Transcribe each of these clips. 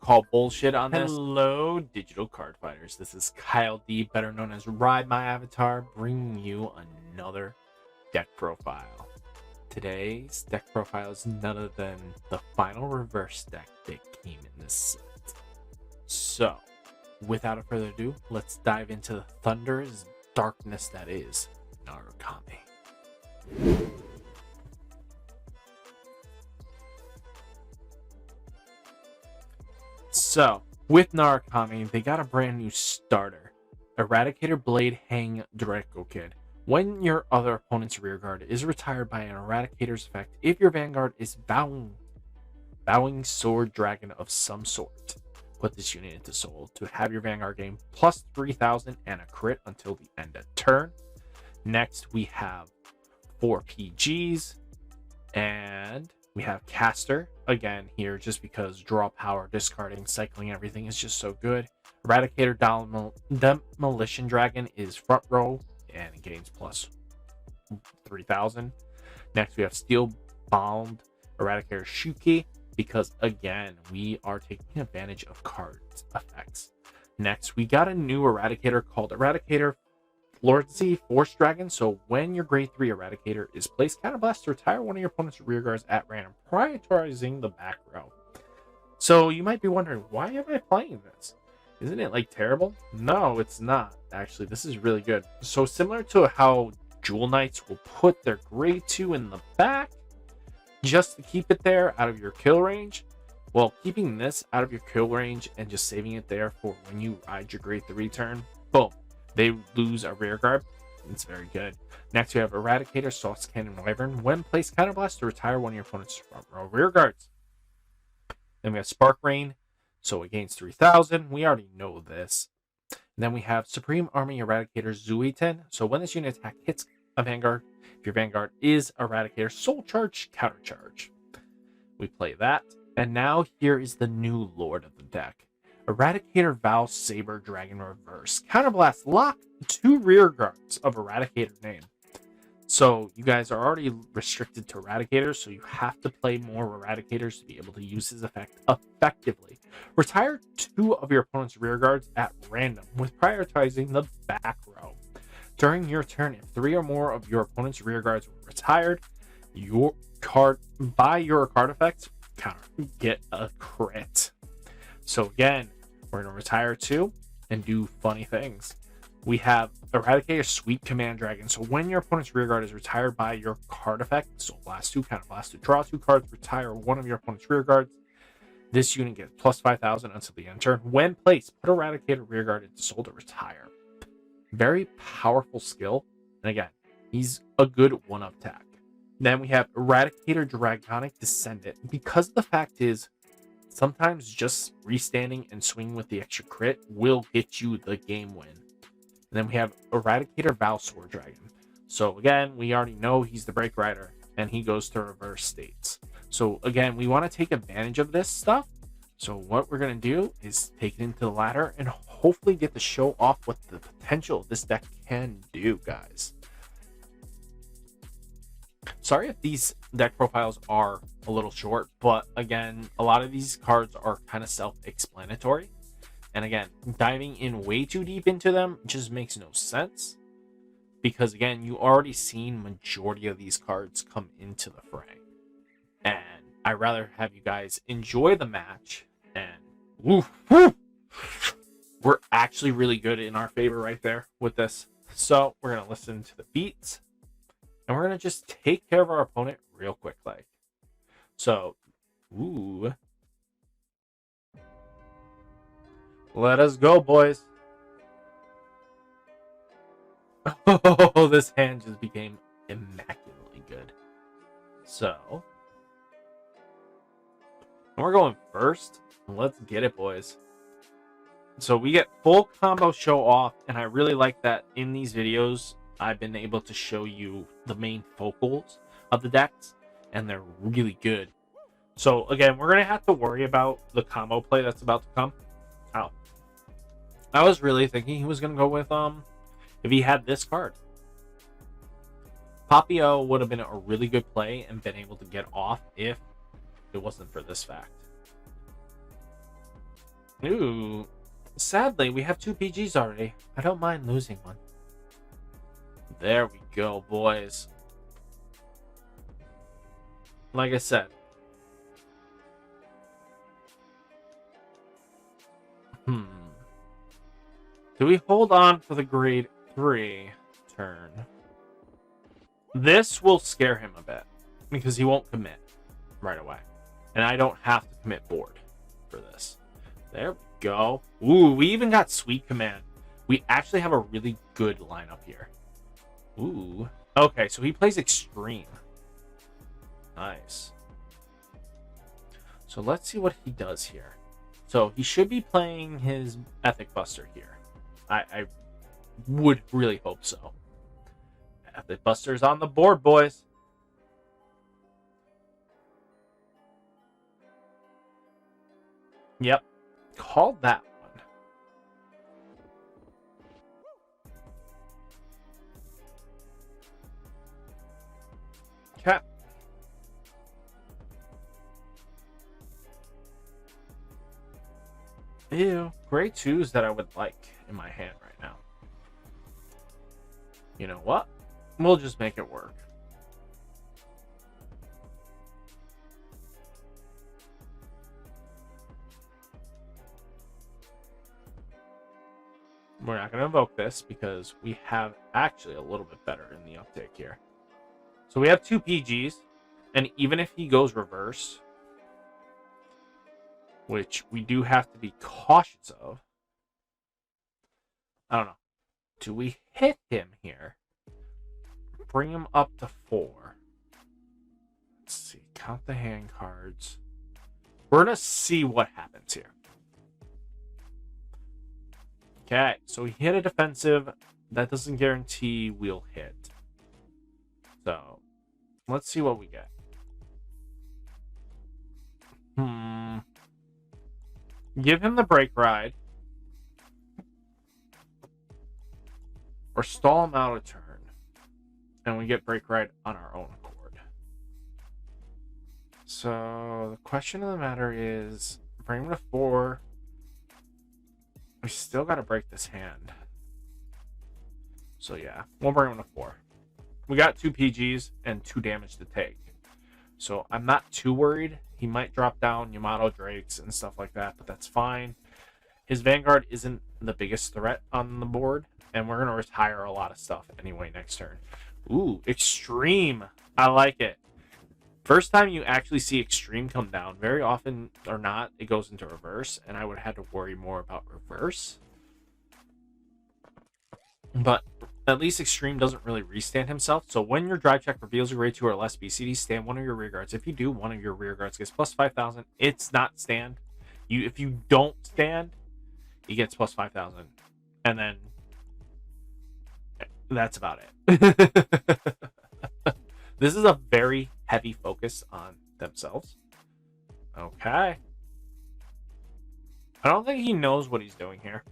call bullshit on this. Hello, digital card fighters. This is Kyle D, better known as RideMyAvatar, bringing you another deck profile. Today's deck profile is none other than the final reverse deck that came in this set. So, without further ado, let's dive into the thunderous darkness that is Narukami. So, with Narukami, they got a brand new starter. Eradicator Blade Hang Draco Kid. When your other opponent's rearguard is retired by an Eradicator's effect, if your Vanguard is Vowing Saber Dragon of some sort, put this unit into Soul to have your Vanguard gain plus 3,000 and a crit until the end of turn. Next, we have 4 PGs, and we have Caster again here just because draw power, discarding, cycling, everything is just so good. Eradicator Demolition Dragon is front row and it gains plus 3,000. Next, we have Steel Bound Eradicator Shuki because again we are taking advantage of cards effects. Next, we got a new Eradicator called Eradicator Lordzy Force Dragon. So when your grade 3 Eradicator is placed, counterblast to retire one of your opponent's rear guards at random, prioritizing the back row. So you might be wondering, why am I playing this? Isn't it like terrible? No, it's not. Actually, this is really good. So similar to how Jewel Knights will put their grade 2 in the back just to keep it there out of your kill range. Well, keeping this out of your kill range and just saving it there for when you ride your grade 3 turn, boom. They lose a rear guard. It's very good. Next, we have Eradicator Sauce Cannon Wyvern. When placed, counterblast to retire one of your opponent's front row rear guards. Then we have Spark Rain. So it gains 3,000. We already know this. And then we have Supreme Army Eradicator Zuiten. So when this unit attack hits a Vanguard, if your Vanguard is Eradicator Soul Charge, Counter Charge. We play that. And now here is the new Lord of the deck. Eradicator Vowing Saber Dragon Reverse. Counterblast lock 2 rear guards of Eradicator name. So you guys are already restricted to Eradicators, so you have to play more Eradicators to be able to use his effect effectively. Retire 2 of your opponent's rear guards at random with prioritizing the back row. During your turn, if 3 or more of your opponent's rear guards were retired, your card by your card effects get a crit. So again, we're going to retire 2 and do funny things. We have Eradicator Sweep Command Dragon. So when your opponent's rear guard is retired by your card effect, so blast 2, counter blast 2, draw 2 cards, retire one of your opponent's rear guards. This unit gets plus 5,000 until the end turn. When placed, put Eradicator rear guard into Soul to retire. Very powerful skill. And again, he's a good one-up attack. Then we have Eradicator Dragonic Descendant. Because the fact is, sometimes just restanding and swinging with the extra crit will get you the game win. And then we have Eradicator Vowing Saber Dragon. So again, we already know he's the Break Rider, and he goes to reverse states. So again, we want to take advantage of this stuff. So what we're going to do is take it into the ladder and hopefully get to show off what the potential this deck can do, guys. Sorry if these deck profiles are a little short, but again, a lot of these cards are kind of self-explanatory. And again, diving in way too deep into them just makes no sense. Because again, you already seen majority of these cards come into the fray. And I'd rather have you guys enjoy the match. And woo, we're actually really good in our favor right there with this. So we're going to listen to the beats. And we're going to just take care of our opponent real quick. So, ooh. Let us go, boys. Oh, this hand just became immaculately good. So, we're going first. Let's get it, boys. So we get full combo show off, and I really like that in these videos I've been able to show you the main focals of the decks, and they're really good. So again, we're gonna have to worry about the combo play that's about to come. Oh, I was really thinking he was gonna go with if he had this card. Papio would have been a really good play and been able to get off if it wasn't for this fact. Ooh. Sadly, we have 2 PGs already. I don't mind losing one. There we go, boys. Like I said. Do we hold on for the grade 3 turn? This will scare him a bit because he won't commit right away. And I don't have to commit board for this. There we go. Ooh, we even got Sweet Command. We actually have a really good lineup here. Ooh. Okay, so he plays Extreme. Nice. So let's see what he does here. So he should be playing his Ethic Buster here. I would really hope so. Ethic Buster's on the board, boys. Yep. Called that one. Okay. Ew. Grade 2s that I would like in my hand right now. You know what? We'll just make it work. We're not going to invoke this because we have actually a little bit better in the uptake here. So we have 2 PGs, and even if he goes reverse, which we do have to be cautious of, I don't know. Do we hit him here? Bring him up to 4. Let's see. Count the hand cards. We're going to see what happens here. Okay, so we hit a defensive. That doesn't guarantee we'll hit. So, let's see what we get. Give him the brake ride. Or stall him out a turn. And we get brake ride on our own accord. So, the question of the matter is, bring him to 4. We still got to break this hand. So yeah, we'll bring him to 4. We got 2 PGs and 2 damage to take. So I'm not too worried. He might drop down Yamato Drakes and stuff like that, but that's fine. His Vanguard isn't the biggest threat on the board, and we're going to retire a lot of stuff anyway next turn. Ooh, Extreme. I like it. First time you actually see Extreme come down, very often or not, it goes into reverse, and I would have had to worry more about reverse. But at least Extreme doesn't really restand himself. So when your drive check reveals a grade 2 or less BCD, stand one of your rear guards. If you do, one of your rear guards gets plus 5,000. It's not stand. If you don't stand, he gets plus 5,000. And then that's about it. This is a very heavy focus on themselves. Okay. I don't think he knows what he's doing here.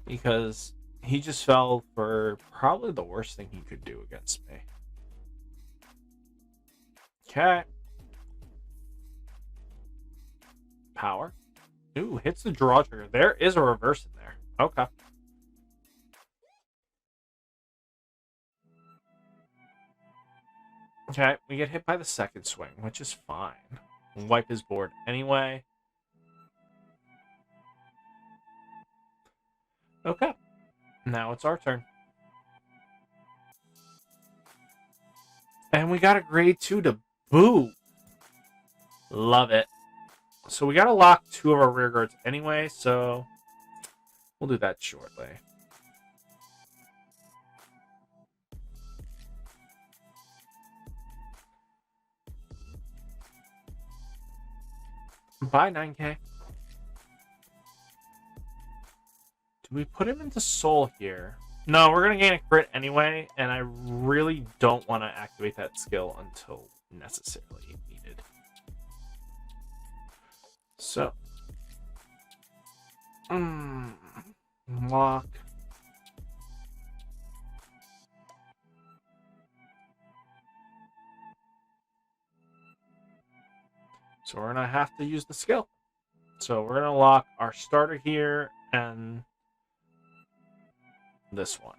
Because he just fell for probably the worst thing he could do against me. Okay. Power. Ooh, hits the draw trigger. There is a reverse in there. Okay. Okay, we get hit by the second swing, which is fine. We'll wipe his board anyway. Okay. Now it's our turn. And we got a grade 2 to boot. Love it. So we got to lock 2 of our rear guards anyway, so we'll do that shortly. Bye, 9K. Do we put him into Soul here? No, we're going to gain a crit anyway, and I really don't want to activate that skill until necessarily needed. So. Lock. So we're going to have to use the skill. So we're gonna lock our starter here and this one.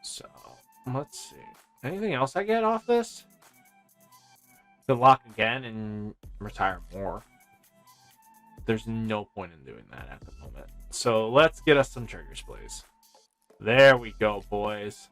So let's see. Anything else I get off this? To lock again and retire more. There's no point in doing that at the moment. So let's get us some triggers, please. There we go, boys.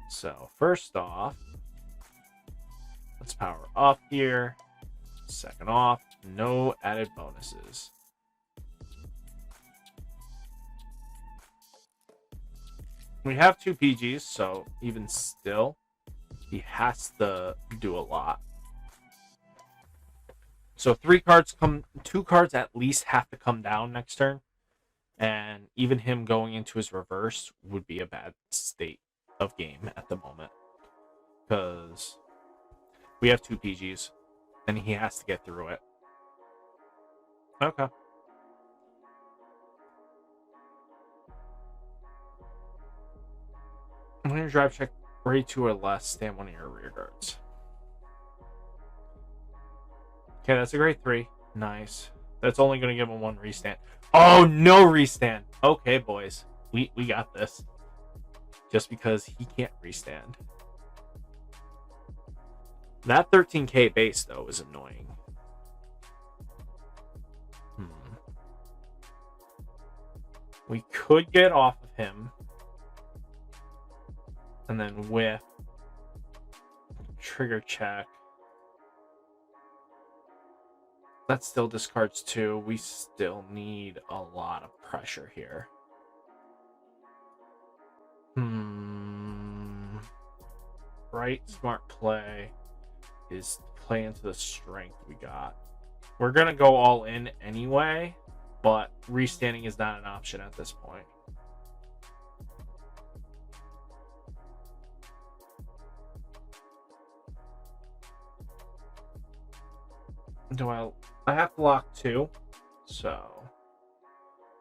So first off, let's power up here. Second off, no added bonuses. We have 2 PGs, so even still, he has to do a lot. So 2 cards at least have to come down next turn. And even him going into his reverse would be a bad state of game at the moment. Because we have 2 PGs, and he has to get through it. Okay. When your drive check, ready 2 or less, stand one of your rear guards. Okay, that's a grade 3. Nice. That's only going to give him 1 restand. Oh, no restand. Okay, boys. We got this. Just because he can't restand. That 13k base, though, is annoying. We could get off of him. And then with trigger check. That still discards 2. We still need a lot of pressure here. Right, smart play is play into the strength we got. We're going to go all in anyway, but restanding is not an option at this point. I have to lock 2, so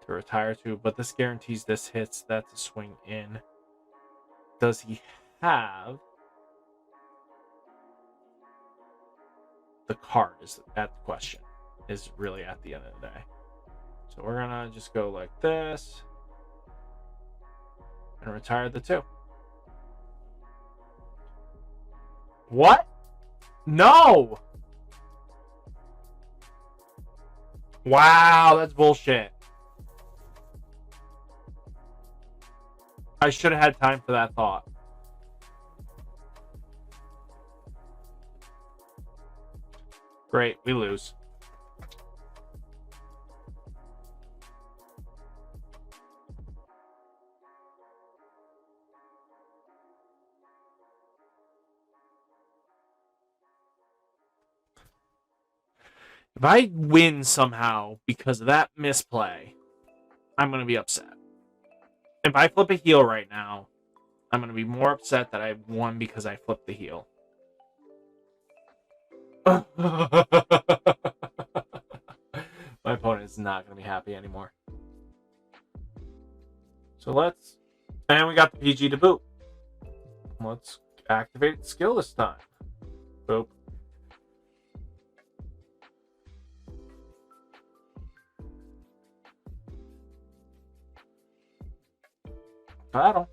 to retire 2, but this guarantees this hits. That's a swing in. Does he have the card? Is that the question? Is really at the end of the day. So we're gonna just go like this and retire the 2. What? No! Wow, that's bullshit. I should have had time for that thought. Great, we lose. If I win somehow because of that misplay, I'm going to be upset. If I flip a heel right now, I'm going to be more upset that I won because I flipped the heel. My opponent is not going to be happy anymore. So let's... And we got the PG to boot. Let's activate the skill this time. Boop. Battle.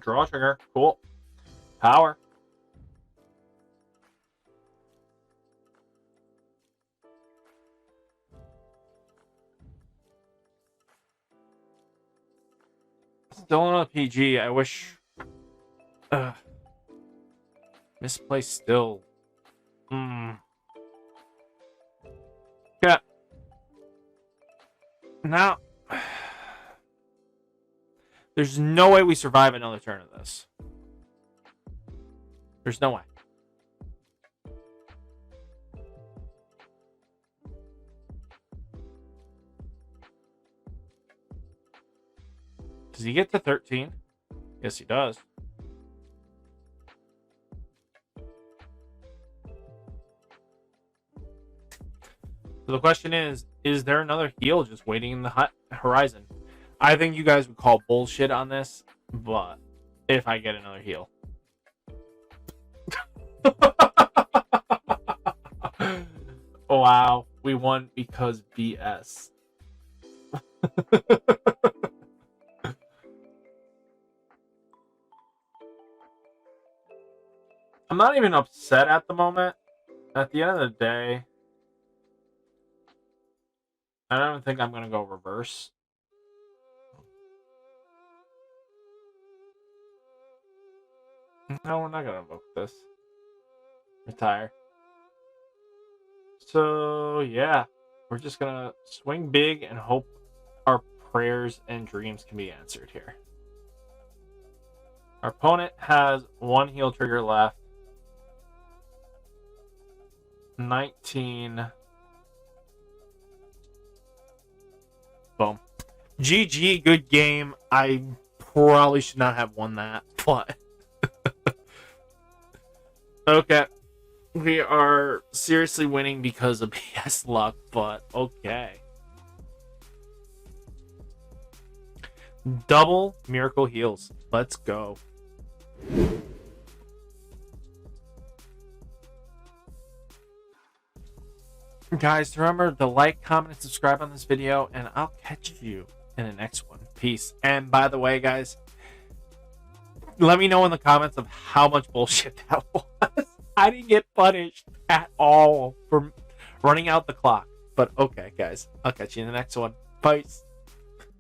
Draw trigger. Cool. Power. Still on a PG. I wish. Misplaced still. Yeah. Now, there's no way we survive another turn of this. There's no way. Does he get to 13? Yes, he does. So the question is there another heal just waiting in the horizon? I think you guys would call bullshit on this, but if I get another heal. Wow, we won because BS. I'm not even upset at the moment. At the end of the day, I don't think I'm going to go reverse. No, we're not going to invoke this. Retire. So, yeah. We're just going to swing big and hope our prayers and dreams can be answered here. Our opponent has one heal trigger left. 19. Boom. GG, good game. I probably should not have won that, but okay. We are seriously winning because of BS luck, but okay. Double miracle heals. Let's go. Guys, remember to like, comment, and subscribe on this video, and I'll catch you in the next one. Peace. And by the way, guys, let me know in the comments of how much bullshit that was. I didn't get punished at all for running out the clock. But okay, guys, I'll catch you in the next one. Peace.